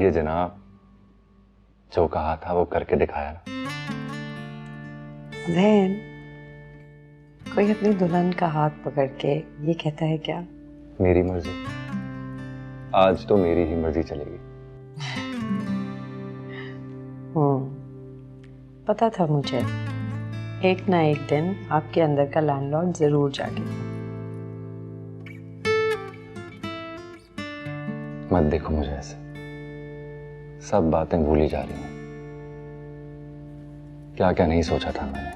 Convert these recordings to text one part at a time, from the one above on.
देखिए जनाब, जो कहा था वो करके दिखाया ना। जैन, कोई अपनी दुल्हन का हाथ पकड़ के ये कहता है क्या? मेरी मर्जी, आज तो मेरी ही मर्जी चलेगी। पता था मुझे, एक ना एक दिन आपके अंदर का लैंडलॉर्ड जरूर जागेगा। मत देखो मुझे ऐसे, सब बातें भूली जा रही हैं। क्या क्या नहीं सोचा था मैंने,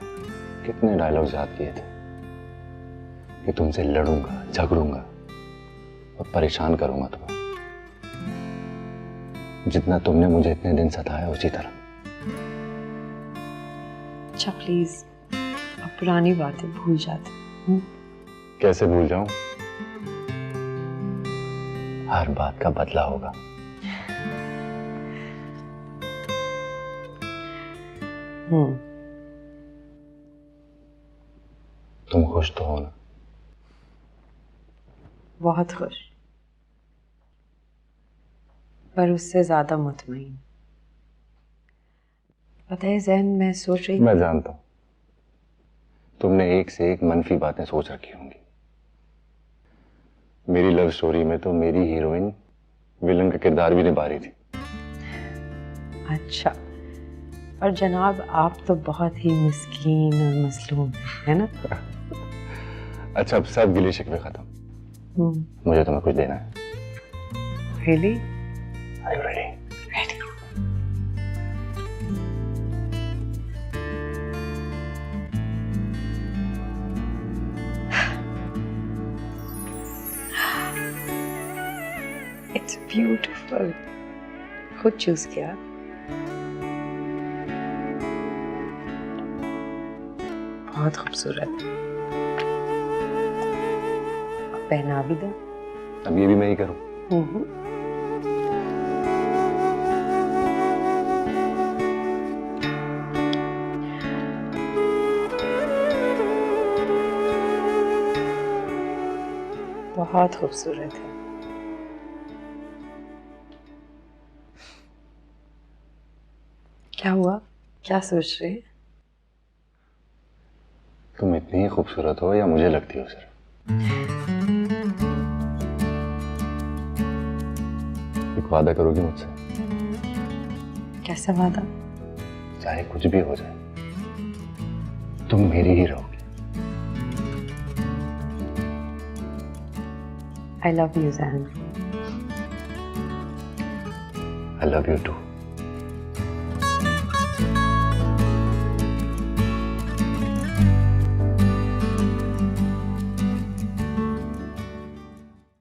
कितने डायलॉग्स याद किए थे कि तुमसे लड़ूंगा, झगड़ूंगा और परेशान करूंगा तुम्हें, जितना तुमने मुझे इतने दिन सताया उसी तरह। अच्छा प्लीज, अब पुरानी बातें भूल जाते। कैसे भूल जाऊं? हर बात का बदला होगा। तुम खुश तो हो ना? बहुत खुश, पर उससे ज्यादा मुतमईन। पता है जैन, मैं सोच रही, मैं जानता हूं तुमने एक से एक मनफी बातें सोच रखी होंगी। मेरी लव स्टोरी में तो मेरी हीरोइन विलन का किरदार भी निभा रही थी। अच्छा, और जनाब आप तो बहुत ही मिस्कीन और मसलूम है ना? अच्छा, अब सब गिले शिकवे खत्म। मुझे तुम्हें कुछ देना है। Really? Are you ready? Ready. It's beautiful. खुद चूज किया। बहुत खूबसूरत। अब पहना भी दो। अब ये भी मैं ही करूं? बहुत खूबसूरत है। क्या हुआ? क्या सोच रहे? तुम इतनी ही खूबसूरत हो या मुझे लगती हो सिर्फ? एक वादा करोगी मुझसे? कैसा वादा? चाहे कुछ भी हो जाए, तुम मेरी ही रहोगी। I love you, Zahan. I love you too.